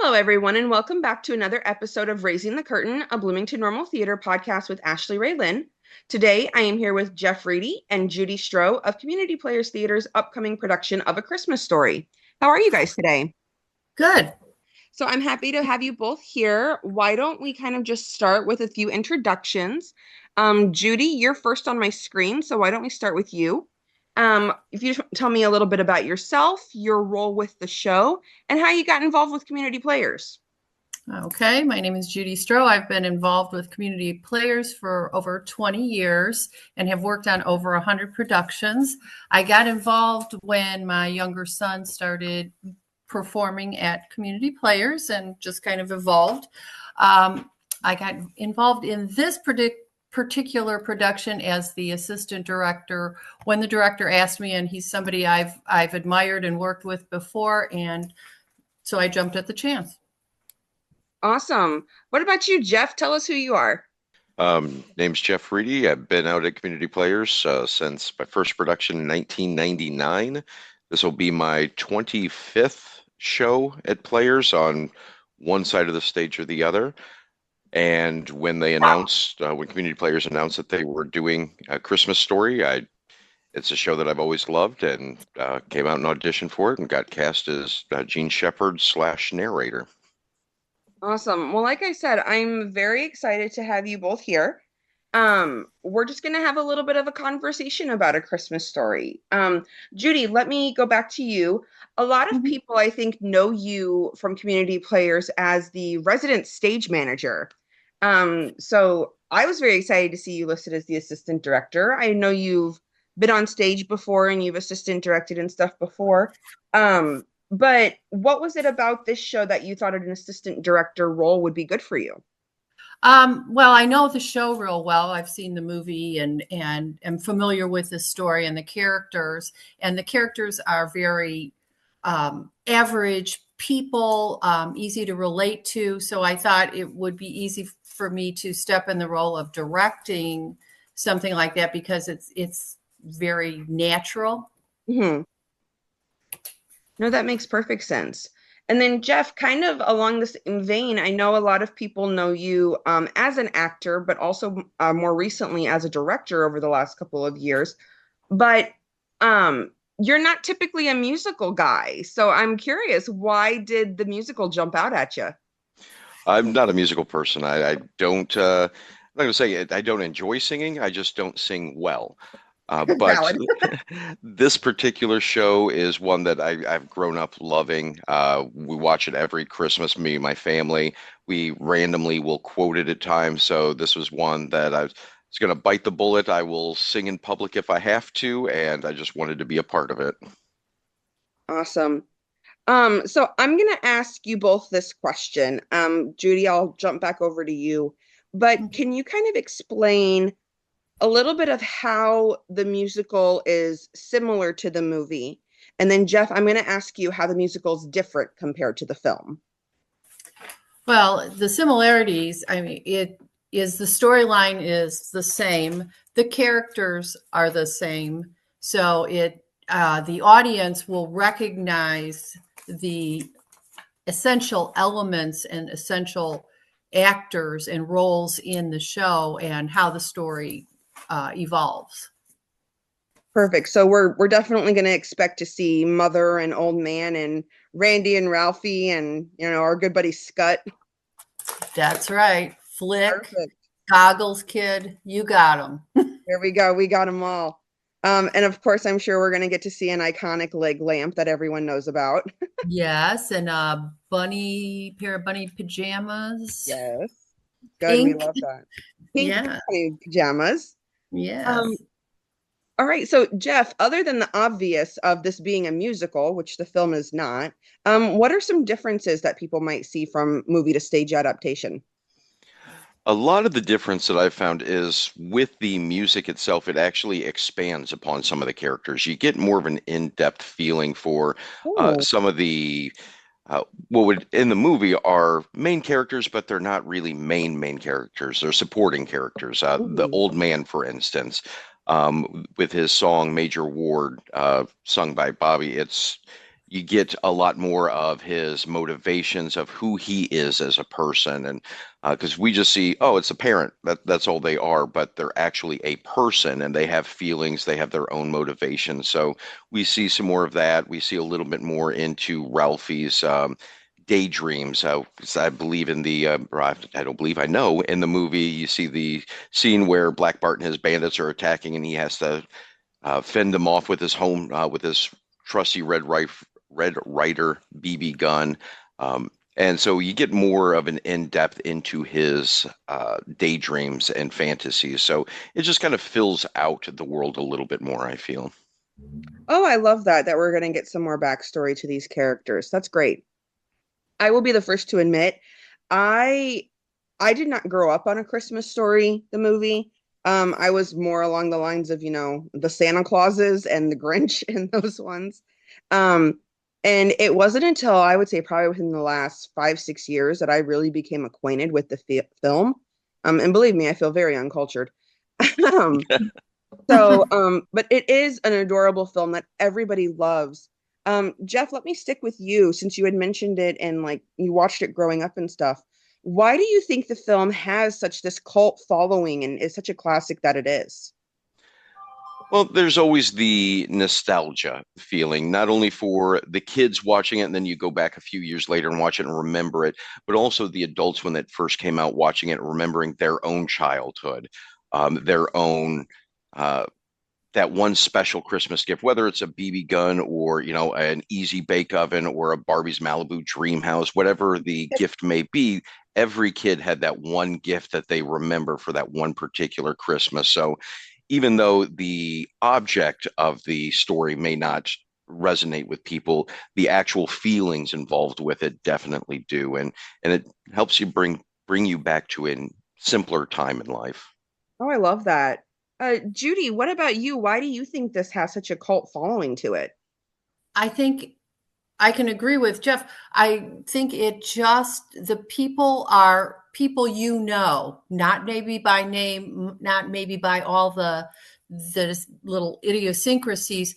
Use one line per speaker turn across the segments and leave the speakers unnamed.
Hello, everyone, and welcome back to another episode of Raising the Curtain, a Bloomington Normal Theater podcast with Ashleigh Lynn. Today, I am here with Jeff Reedy and Judy Stroh of Community Players Theater's upcoming production of A Christmas Story. How are you guys today?
Good.
So I'm happy to have you both here. Why don't we kind of just start with a few introductions? Judy, you're first on my screen, so why don't we start with you? If you just tell me a little bit about yourself, your role with the show, and how you got involved with Community Players.
Okay, my name is Judy Stroh. I've been involved with Community Players for over 20 years and have worked on over 100 productions. I got involved when my younger son started performing at Community Players and just kind of evolved. I got involved in this particular production as the assistant director when the director asked me, and he's somebody I've admired and worked with before, and so I jumped at the chance.
Awesome. What about you, Jeff? Tell us who you are.
Name's Jeff Reedy. I've been out at Community Players since my first production in 1999. This will be my 25th show at Players on one side of the stage or the other. And when they announced, when Community Players announced that they were doing A Christmas Story, it's a show that I've always loved, and came out and auditioned for it and got cast as Gene Shepherd / narrator.
Awesome. Well, like I said, I'm very excited to have you both here. We're just going to have a little bit of a conversation about A Christmas Story. Judy, let me go back to you. A lot of people, I think, know you from Community Players as the resident stage manager. So I was very excited to see you listed as the assistant director. I know you've been on stage before and you've assistant directed and stuff before. But what was it about this show that you thought an assistant director role would be good for you?
Well, I know the show real well. I've seen the movie and am familiar with the story and the characters. And the characters are very average people, easy to relate to. So I thought it would be easy for me to step in the role of directing something like that because it's very natural.
Mm-hmm. No, that makes perfect sense. And then Jeff, kind of along the same vein, I know a lot of people know you as an actor, but also more recently as a director over the last couple of years. But you're not typically a musical guy. So I'm curious, why did the musical jump out at you?
I'm not a musical person. I don't, I'm not going to say I don't enjoy singing. I just don't sing well. But this particular show is one that I've grown up loving. We watch it every Christmas, me and my family. We randomly will quote it at times. So this was one that I was going to bite the bullet. I will sing in public if I have to, and I just wanted to be a part of it.
Awesome. So I'm going to ask you both this question. Judy, I'll jump back over to you. But can you kind of explain a little bit of how the musical is similar to the movie? And then Jeff, I'm going to ask you how the musical is different compared to the film.
Well, the similarities, I mean, it is the storyline is the same. The characters are the same. So the audience will recognize the essential elements and essential actors and roles in the show and how the story evolves.
Perfect. So we're definitely going to expect to see Mother and Old Man and Randy and Ralphie and our good buddy Scut.
That's right. Flick,
Perfect.
Goggles Kid, you got them.
There we go. We got them all. And of course, I'm sure we're going to get to see an iconic leg lamp that everyone knows about.
Yes, and a pair of bunny pajamas.
Yes. Good.
Pink.
We love that. Pink
Yeah.
bunny pajamas.
Yes.
All right. So, Jeff, other than the obvious of this being a musical, which the film is not, what are some differences that people might see from movie to stage adaptation?
A lot of the difference that I've found is with the music itself, it actually expands upon some of the characters. You get more of an in-depth feeling for some of the what would in the movie are main characters, but they're not really main characters. They're supporting characters. The old man, for instance, with his song Major Ward, sung by Bobby, you get a lot more of his motivations of who he is as a person. And because we just see, oh, it's a parent, that's all they are, but they're actually a person and they have feelings, they have their own motivations. So we see some more of that. We see a little bit more into Ralphie's daydreams. 'Cause I believe in the, or I don't believe, I know in the movie, you see the scene where Black Bart and his bandits are attacking and he has to fend them off with with his trusty Red Ryder BB gun. And so you get more of an in-depth into his daydreams and fantasies. So it just kind of fills out the world a little bit more, I feel.
Oh, I love that we're going to get some more backstory to these characters. That's great. I will be the first to admit, I I did not grow up on A Christmas Story, the movie. I was more along the lines of, the Santa Clauses and the Grinch and those ones. Um, and it wasn't until I would say probably within the last 5, 6 years that I really became acquainted with the fi film. And believe me, I feel very uncultured. Um, but it is an adorable film that everybody loves. Jeff, let me stick with you since you had mentioned it and like you watched it growing up and stuff. Why do you think the film has such this cult following and is such a classic that it is?
Well, there's always the nostalgia feeling, not only for the kids watching it, and then you go back a few years later and watch it and remember it, but also the adults when it first came out watching it, remembering their own childhood, their own that one special Christmas gift, whether it's a BB gun or, an easy bake oven or a Barbie's Malibu dream house, whatever the gift may be, every kid had that one gift that they remember for that one particular Christmas. So even though the object of the story may not resonate with people, the actual feelings involved with it definitely do. And it helps you bring you back to a simpler time in life.
Oh, I love that. Judy, what about you? Why do you think this has such a cult following to it?
I think I can agree with Jeff. I think it just, the people are people not maybe by name, not maybe by all the little idiosyncrasies,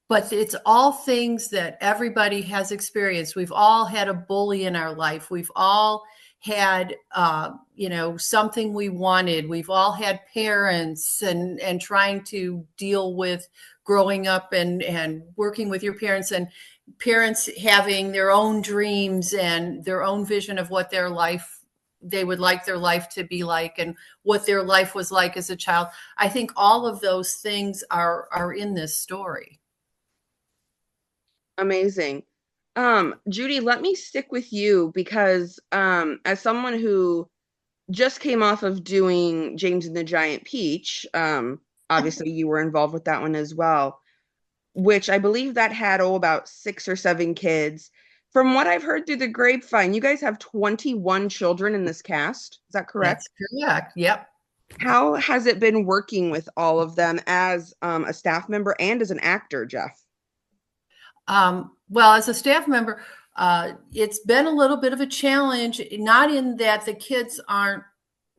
but it's all things that everybody has experienced. We've all had a bully in our life. We've all had something we wanted. We've all had parents and trying to deal with growing up and working with your parents, and parents having their own dreams and their own vision of what they would like their life to be like and what their life was like as a child. I think all of those things are in this story.
Amazing. Judy, let me stick with you because as someone who just came off of doing James and the Giant Peach, obviously you were involved with that one as well, which I believe that had about 6 or 7 kids. From what I've heard through the grapevine, you guys have 21 children in this cast. Is that
That's
correct?
correct. Yep.
How has it been working with all of them as a staff member and as an actor, Jeff?
Well, as a staff member, it's been a little bit of a challenge, not in that the kids aren't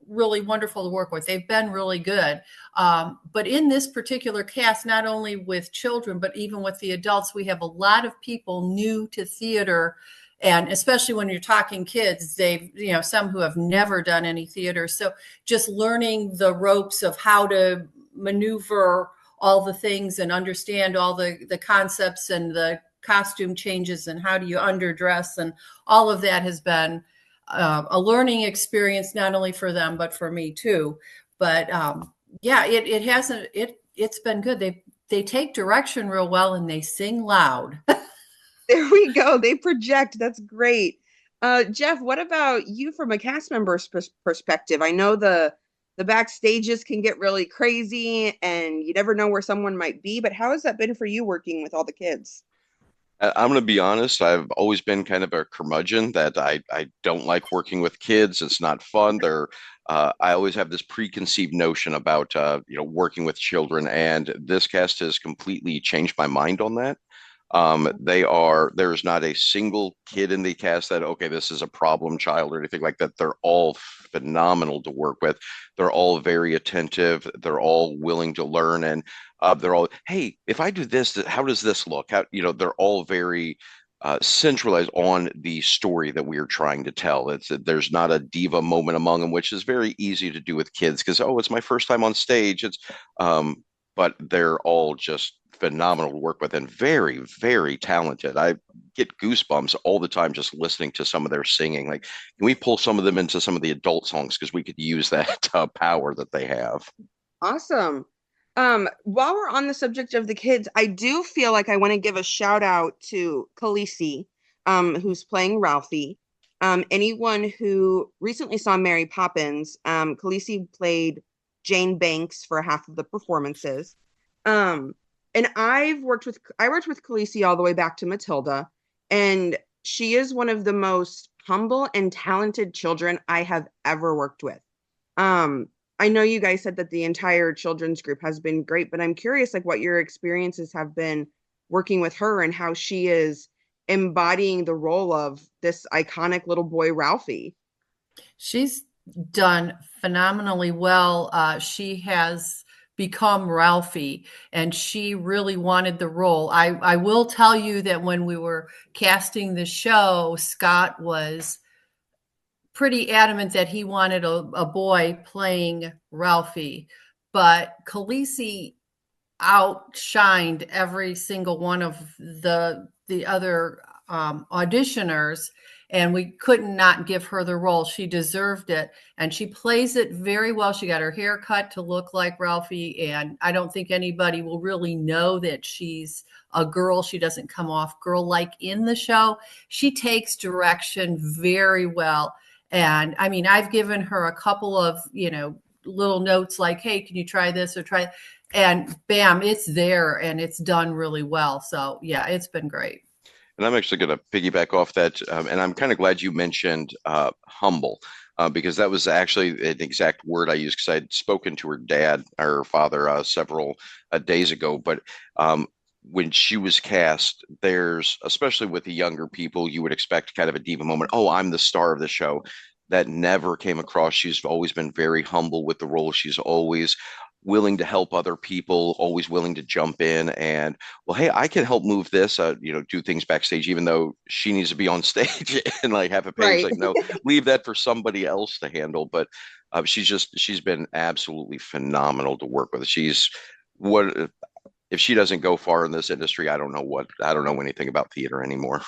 really wonderful to work with. They've been really good. But in this particular cast, not only with children, but even with the adults, we have a lot of people new to theater. And especially when you're talking kids, some who have never done any theater. So just learning the ropes of how to maneuver all the things and understand all the concepts and the costume changes and how do you underdress, and all of that has been a learning experience, not only for them but for me too. But yeah, it hasn't it's been good. They take direction real well and they sing loud.
There we go. They project. That's great. Jeff, what about you from a cast member's perspective? I know the backstages can get really crazy and you never know where someone might be, but how has that been for you working with all the kids?
I'm going to be honest. I've always been kind of a curmudgeon that I don't like working with kids. It's not fun. I always have this preconceived notion about, working with children, and this cast has completely changed my mind on that. There's not a single kid in the cast that, okay, this is a problem child or anything like that. They're all phenomenal to work with. They're all very attentive. They're all willing to learn. And they're all, hey, if I do this, how does this look? They're all very centralized on the story that we are trying to tell. There's not a diva moment among them, which is very easy to do with kids because, oh, it's my first time on stage. But they're all just phenomenal to work with and very, very talented. I get goosebumps all the time just listening to some of their singing. Like, can we pull some of them into some of the adult songs because we could use that power that they have?
Awesome. While we're on the subject of the kids, I do feel like I want to give a shout out to Khaleesi, who's playing Ralphie. Anyone who recently saw Mary Poppins, Khaleesi played Jane Banks for half of the performances. Um, and I worked with Khaleesi all the way back to Matilda, and she is one of the most humble and talented children I have ever worked with. Um, I know you guys said that the entire children's group has been great, but I'm curious like what your experiences have been working with her and how she is embodying the role of this iconic little boy Ralphie.
She's done phenomenally well. She has become Ralphie, and she really wanted the role. I will tell you that when we were casting the show, Scott was pretty adamant that he wanted a boy playing Ralphie, but Khaleesi outshined every single one of the other auditioners, and we could not give her the role. She deserved it, and she plays it very well. She got her hair cut to look like Ralphie, and I don't think anybody will really know that she's a girl. She doesn't come off girl-like in the show. She takes direction very well. And I mean, I've given her a couple of, little notes like, hey, can you try this or try, and bam, it's there and it's done really well. So yeah, it's been great.
And I'm actually going to piggyback off that. And I'm kind of glad you mentioned humble, because that was actually an exact word I used because I'd spoken to her dad, or father, several days ago. But when she was cast, there's, especially with the younger people, you would expect kind of a diva moment. Oh, I'm the star of the show. That never came across. She's always been very humble with the role. She's always willing to help other people, always willing to jump in and, well, hey, I can help move this, do things backstage, even though she needs to be on stage and like have a page.
Right.
Like, no, leave that for somebody else to handle. But she's been absolutely phenomenal to work with. She's what if she doesn't go far in this industry, I don't know anything about theater anymore.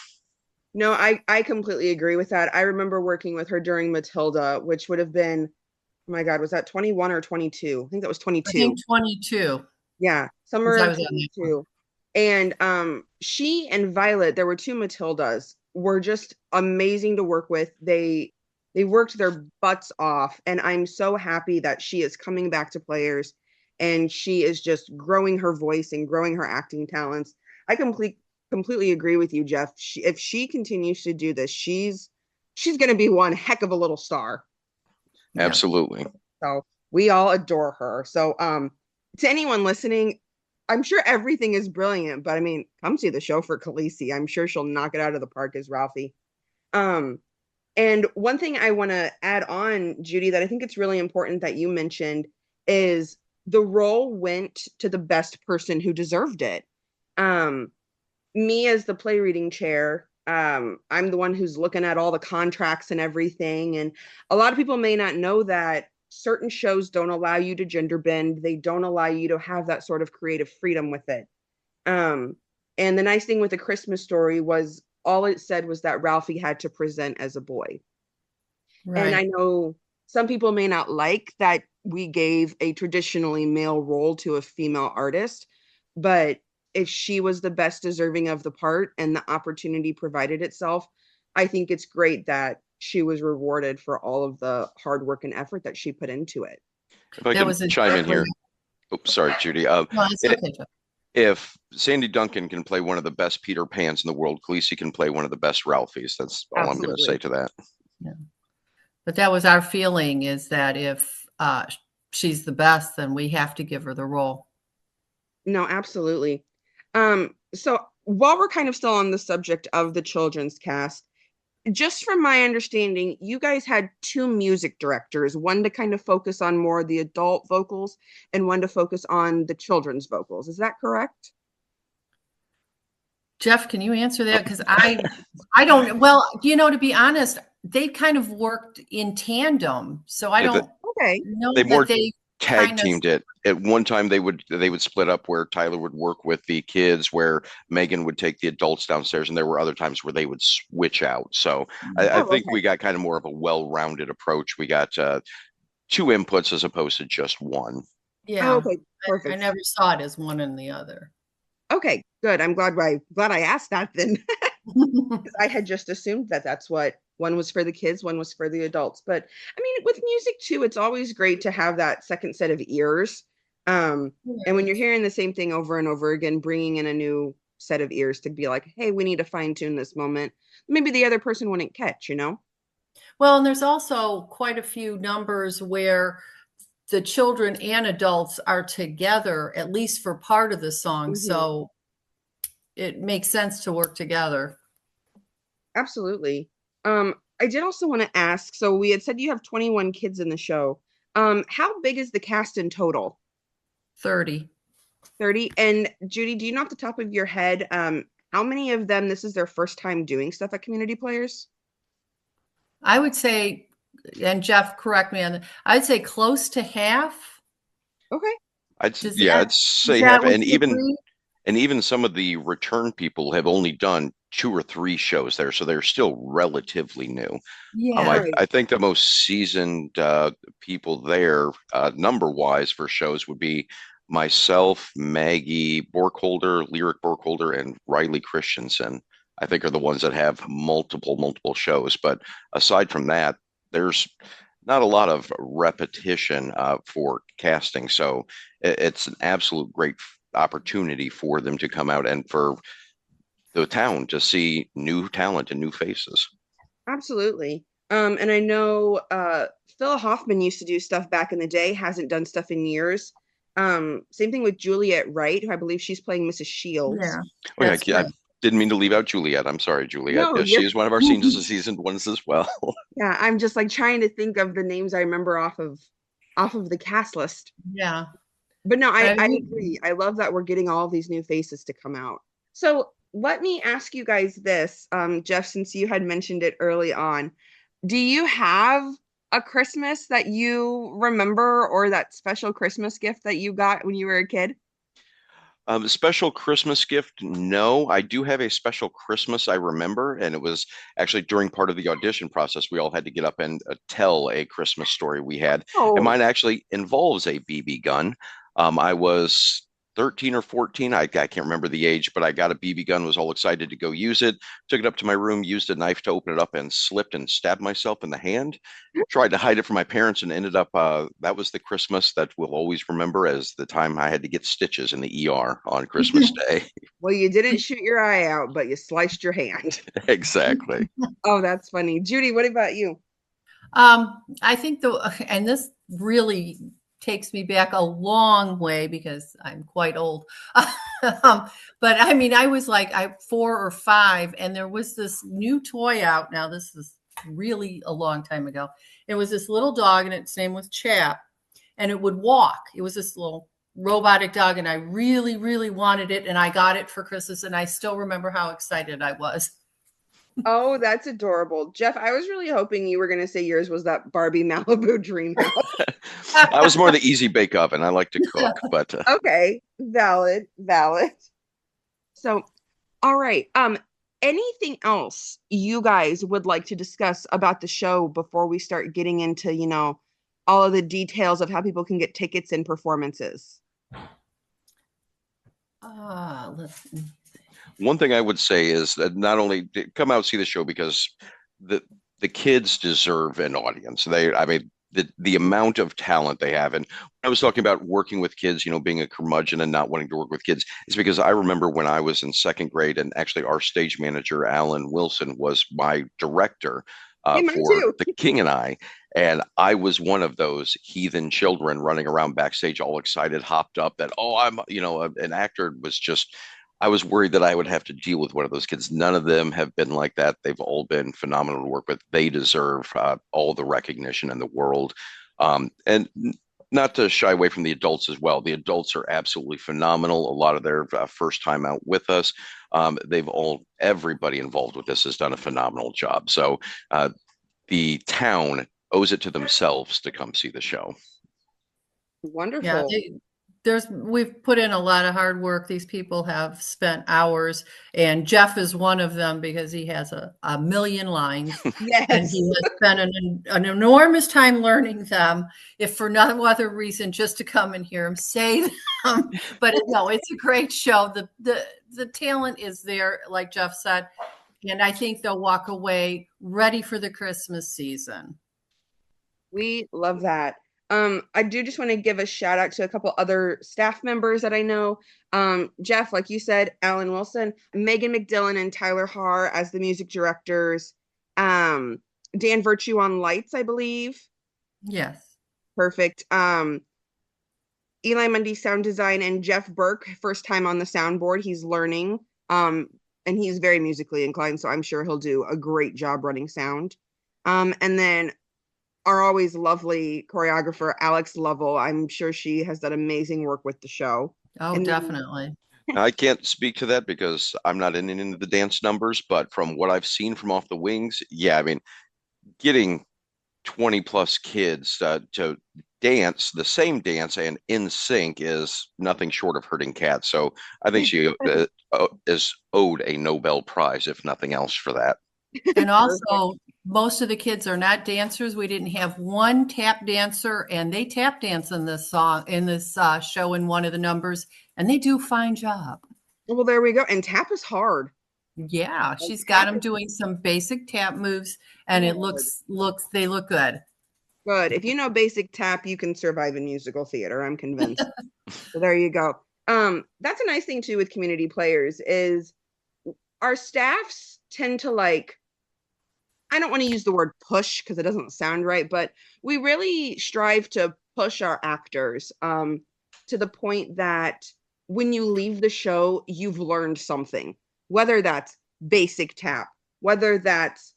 No, I completely agree with that. I remember working with her during Matilda, which would have been, oh my God, was that 21 or 22? I think that was
I
22.
think 22,
Yeah, summer
because I
of
was on that one.
22. And she and Violet, there were two Matildas, were just amazing to work with. They worked their butts off, and I'm so happy that she is coming back to Players and she is just growing her voice and growing her acting talents. I completely agree with you, Jeff. If she continues to do this, she's going to be one heck of a little star.
Yeah.
Absolutely.
So we all adore her. So to anyone listening, I'm sure everything is brilliant, but I mean, come see the show for Khaleesi. I'm sure she'll knock it out of the park as Ralphie. Um, and one thing I want to add on, Judy, that I think it's really important that you mentioned is the role went to the best person who deserved it. Um, Me as the play reading chair, I'm the one who's looking at all the contracts and everything. And a lot of people may not know that certain shows don't allow you to gender bend. They don't allow you to have that sort of creative freedom with it. Um, and the nice thing with the Christmas story was all it said was that Ralphie had to present as a boy. And I
Right.
know some people may not like that we gave a traditionally male role to a female artist, but if she was the best deserving of the part and the opportunity provided itself, I think it's great that she was rewarded for all of the hard work and effort that she put into it.
If I
That
can
was
chime in
exactly.
here. Oops, sorry, Judy.
No, it's
I-
okay, Jeff.
if Sandy Duncan can play one of the best Peter Pans in the world, Khaleesi can play one of the best Ralphies. That's all I'm going to say
Absolutely.
to that.
Yeah. But that was our feeling, is that if she's the best, then we have to give her the role.
No, absolutely. So while we're kind of still on the subject of the children's cast, just from my understanding, you guys had two music directors, one to kind of focus on more the adult vocals and one to focus on the children's vocals. Is that correct?
Jeff, can you answer that? Because I don't, well, to be honest, they kind of worked in tandem. So I
Yeah,
don't
Okay.
they
know that
more
they
tag
kind of,
teamed it. At one time, they would split up where Tyler would work with the kids, where Megan would take the adults downstairs, and there were other times where they would switch out. So I
Oh,
think
okay.
we got kind of more of a well-rounded approach. We got two inputs as opposed to just one.
Oh,
yeah,
okay.
I
Perfect.
never saw it as one and the other.
Okay, good. I'm glad I asked that then. I had just assumed that that's what one was for the kids, one was for the adults. But I mean, with music too, it's always great to have that second set of ears. And when you're
Right.
hearing the same thing over and over again, bringing in a new set of ears to be like, hey, we need to fine tune this moment. Maybe the other person wouldn't catch, you know?
Well, and there's also quite a few numbers where the children and adults are together, at least for part of the song.
Hmm.
So it makes sense to work together.
Absolutely. I did also want to ask, so we had said you have 21 kids in the show. How big is the cast in total?
30.
30. And Judy, do you know off the top of your head, how many of them this is their first time doing stuff at Community Players?
I would say, and Jeff, correct me on that, I'd say close to half.
Okay.
Does
Yeah,
that,
I'd
is
say half,
that what you agree?
and even some of the return people have only done two or three shows there, so they're still relatively new. I
Yeah.
Right.
I think the most seasoned people there, number wise for shows, would be myself, Maggie Borkholder, Lyric Borkholder, and Riley Christensen. I think are the ones that have multiple shows. But aside from that, there's not a lot of repetition for casting, so it's an absolute great opportunity for them to come out and for the town to see new talent and new faces.
Absolutely. And I know Phil Hoffman used to do stuff back in the day, hasn't done stuff in years. Same thing with Juliet Wright, who I believe she's playing Mrs. Shields.
Yeah,
Oh yeah,
that's
I
correct.
didn't mean to leave out Juliet. I'm sorry, Juliet.
No,
Yes, she
you're
is one of our seasoned ones as well.
yeah, I'm just like trying to think of the names I remember off of the cast list.
Yeah.
But no, I
But I
I
mean,
agree. I love that we're getting all of these new faces to come out. So let me ask you guys this, Jeff, since you had mentioned it early on. Do you have a Christmas that you remember or that special Christmas gift that you got when you were a kid?
A special Christmas gift? No, I do have a special Christmas I remember, and it was actually during part of the audition process. We all had to get up and tell a Christmas story we had, and
Oh,
mine actually involves a BB gun. I was 13 or 14. I can't remember the age, but I got a BB gun, was all excited to go use it, took it up to my room, used a knife to open it up, and slipped and stabbed myself in the hand. Tried to hide it from my parents and ended up that was the Christmas that we'll always remember as the time I had to get stitches in the ER on Christmas Day.
well, you didn't shoot your eye out, but you sliced your hand.
Exactly.
Oh, that's funny. Judy, what about you?
I think and this really takes me back a long way because I'm quite old. But I mean, I was like 4 or 5, and there was this new toy out. Now, this is really a long time ago. It was this little dog, and its name was Chap, and it would walk. It was this little robotic dog, and I really, really wanted it, and I got it for Christmas, and I still remember how excited I was.
Oh, that's adorable. Jeff, I was really hoping you were going to say yours was that Barbie Malibu Dream House.
I was more the easy bake oven. I like to cook, but
Okay, valid, valid. So, all right. Anything else you guys would like to discuss about the show before we start getting into, all of the details of how people can get tickets and performances?
Let's.
one thing I would say is that not only come out see the show because the the kids deserve an audience. I mean, the amount of talent they have. And I was talking about working with kids, being a curmudgeon and not wanting to work with kids, is because I remember when I was in second grade, and actually our stage manager, Alan Wilson, was my director
Hey, mine
for
too.
The King and I. And I was one of those heathen children running around backstage all excited, hopped up that, oh, I'm, an actor. Was just, I was worried that I would have to deal with one of those kids. None of them have been like that. They've all been phenomenal to work with. They deserve all the recognition in the world. And not to shy away from the adults as well. The adults are absolutely phenomenal. A lot of their first time out with us. Everybody involved with this has done a phenomenal job. So the town owes it to themselves to come see the show.
Yeah,
Wonderful.
we've put in a lot of hard work. These people have spent hours, and Jeff is one of them because he has a million lines, and
Yes.
he has spent an enormous time learning them, if for no other reason, just to come and hear him say them. But no, it's a great show. The talent is there, like Jeff said, and I think they'll walk away ready for the Christmas season.
We love that. I do just want to give a shout out to a couple other staff members that I know. Jeff, like you said, Alan Wilson, Megan McDillan, and Tyler Haar as the music directors. Um, Dan Virtue on lights, I believe.
Yes.
Perfect. Eli Mundy sound design and Jeff Burke, first time on the soundboard. He's learning. And he's very musically inclined, so I'm sure he'll do a great job running sound. And then our always lovely choreographer, Alex Lovell. I'm sure she has done amazing work with the show.
Oh,
And then,
definitely.
I can't speak to that because I'm not into the dance numbers, but from what I've seen from Off the Wings, yeah, I mean, getting 20 plus kids to dance the same dance and in sync is nothing short of hurting cats. So I think she is owed a Nobel Prize, if nothing else, for that.
And also, most of the kids are not dancers. We didn't have one tap dancer, and they tap dance in this song, in this show, in one of the numbers, and they do a fine job.
well, there we go. And tap is hard.
Yeah,
Like,
she's got
tap
them
is
doing some basic tap moves, and it
hard.
they look good.
Good. If you know basic tap, you can survive in musical theater. I'm convinced. So there you go. That's a nice thing too with community players is our staffs tend to like, I don't want to use the word push because it doesn't sound right, but we really strive to push our actors to the point that when you leave the show, you've learned something, whether that's basic tap, whether that's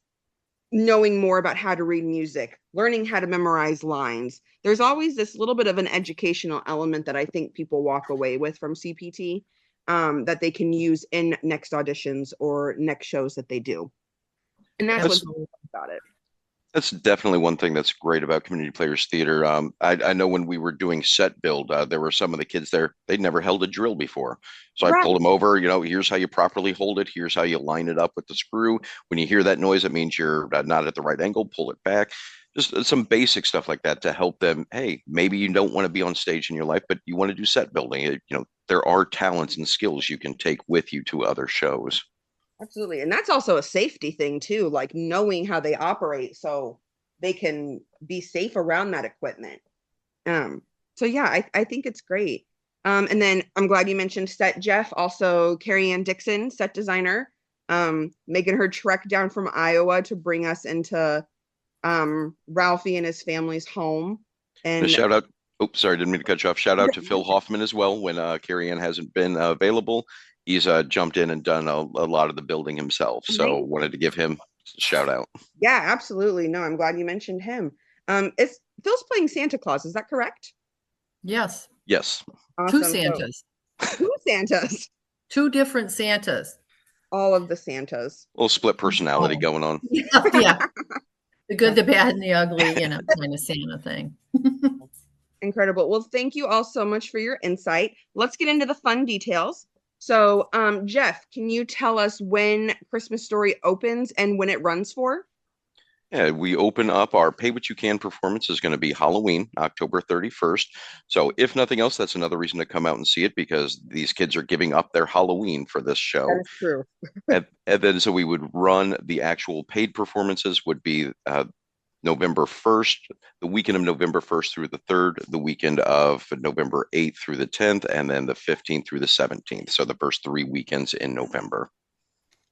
knowing more about how to read music, learning how to memorize lines. There's always this little bit of an educational element that I think people walk away with from CPT that they can use in next auditions or next shows that they do. And that's what's
That's
really fun about it.
That's definitely one thing that's great about community players theater. I know when we were doing set build, there were some of the kids there, they'd never held a drill before. So I pulled
Right.
them over, here's how you properly hold it. Here's how you line it up with the screw. When you hear that noise, it means you're not at the right angle, pull it back. Just some basic stuff like that to help them. Hey, maybe you don't want to be on stage in your life, but you want to do set building. There are talents and skills you can take with you to other shows.
Absolutely. And that's also a safety thing too, like knowing how they operate so they can be safe around that equipment. So yeah, I think it's great. And then I'm glad you mentioned set Jeff, also Carrie Ann Dixon, set designer, making her trek down from Iowa to bring us into Ralphie and his family's home.
And a
And
shout out. Oh, sorry, didn't mean to cut you off. Shout out to Phil Hoffman as well. When Carrie Ann hasn't been available, he's jumped in and done a lot of the building himself. So
amazing.
wanted to give him a shout out.
Yeah, absolutely. No, I'm glad you mentioned him. It's Phil's playing Santa Claus, is that correct?
Yes,
Yes.
two
Awesome. So
Santas,
two Santas,
two different Santas.
all of the Santas.
A little split personality
Oh,
going on.
yeah, the good, the bad, and the ugly, kind of Santa thing.
Incredible. Well, thank you all so much for your insight. Let's get into the fun details. So, Jeff, can you tell us when Christmas Story opens and when it runs for?
Yeah, we open up our Pay What You Can performance is going to be Halloween, October 31st. So if nothing else, that's another reason to come out and see it because these kids are giving up their Halloween for this
That
show.
is true.
And then so we would run the actual paid performances would be November 1st, the weekend of November 1st through the 3rd, the weekend of November 8th through the 10th, and then the 15th through the 17th. So the first 3 weekends in November.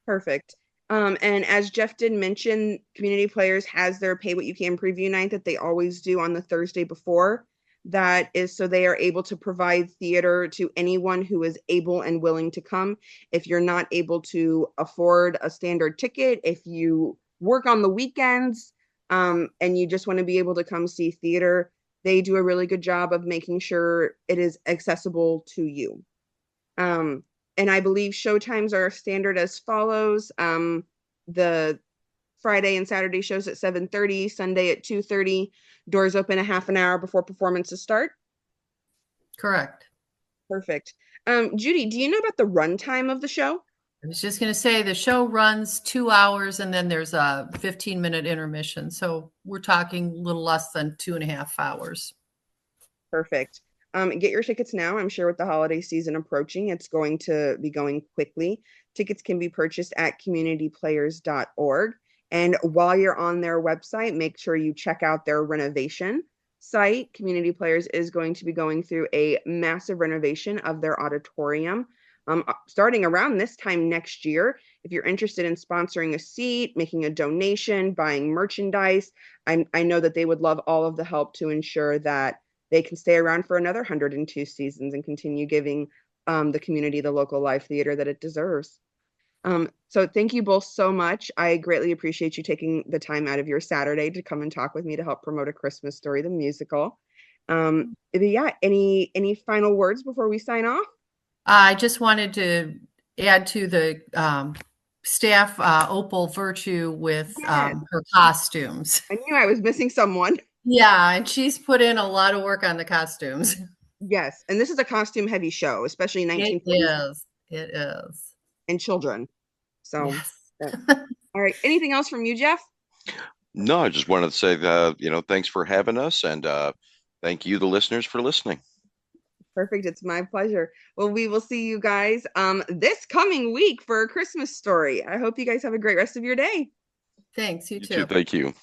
Perfect. And as Jeff did mention, Community Players has their Pay What You Can preview night that they always do on the Thursday before. That is so they are able to provide theater to anyone who is able and willing to come. If you're not able to afford a standard ticket, if you work on the weekends, and you just want to be able to come see theater, They do a really good job of making sure it is accessible to you. Um, and I believe show times are standard as follows. The Friday and Saturday shows at 7:30, Sunday at 2:30. Doors open a half an hour before performances start.
Correct.
Perfect. Judy, do you know about the runtime of the show?
I was just going to say the show runs 2 hours and then there's a 15-minute intermission. So we're talking a little less than 2.5 hours.
Perfect. Get your tickets now. I'm sure with the holiday season approaching, it's going to be going quickly. Tickets can be purchased at communityplayers.org. And while you're on their website, make sure you check out their renovation site. Community Players is going to be going through a massive renovation of their auditorium starting around this time next year. If you're interested in sponsoring a seat, making a donation, buying merchandise, I know that they would love all of the help to ensure that they can stay around for another 102 seasons and continue giving the community the local live theater that it deserves. So thank you both so much. I greatly appreciate you taking the time out of your Saturday to come and talk with me to help promote A Christmas Story, the musical. But yeah, any final words before we sign off?
I just wanted to add to the staff Opal Virtue with
Yes.
her costumes.
I knew I was missing someone.
Yeah, and she's put in a lot of work on the costumes.
Yes, and this is a costume heavy show, especially
It
1940s
is. It is.
and children. So,
Yes.
all right. Anything else from you, Jeff?
No, I just wanted to say, thanks for having us, and thank you, the listeners, for listening.
Perfect. It's my pleasure. Well, we will see you guys this coming week for A Christmas Story. I hope you guys have a great rest of your day.
Thanks. You
You too.
too.
Thank you.